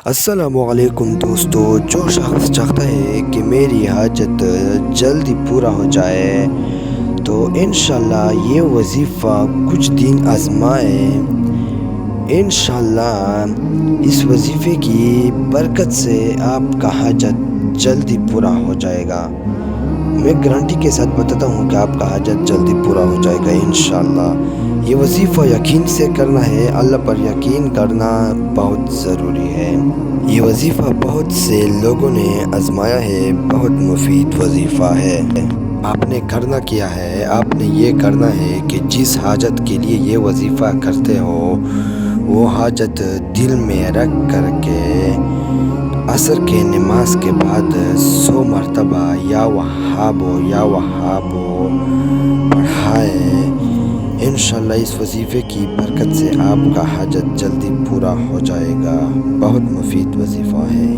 السلام علیکم دوستو، جو شخص چاہتا ہے کہ میری حاجت جلدی پورا ہو جائے تو انشاءاللہ یہ وظیفہ کچھ دن آزمائے۔ انشاءاللہ اس وظیفے کی برکت سے آپ کا حاجت جلدی پورا ہو جائے گا۔ میں گارنٹی کے ساتھ بتاتا ہوں کہ آپ کا حاجت جلدی پورا ہو جائے گا انشاءاللہ۔ یہ وظیفہ یقین سے کرنا ہے، اللہ پر یقین کرنا بہت ضروری ہے۔ یہ وظیفہ بہت سے لوگوں نے آزمایا ہے، بہت مفید وظیفہ ہے۔ آپ نے کرنا کیا ہے، آپ نے یہ کرنا ہے کہ جس حاجت کے لیے یہ وظیفہ کرتے ہو وہ حاجت دل میں رکھ کر کے عصر کے نماز کے بعد 100 مرتبہ یا وہابو پڑھائے۔ انشاءاللہ اس وظیفے کی برکت سے آپ کا حاجت جلدی پورا ہو جائے گا۔ بہت مفید وظیفہ ہے۔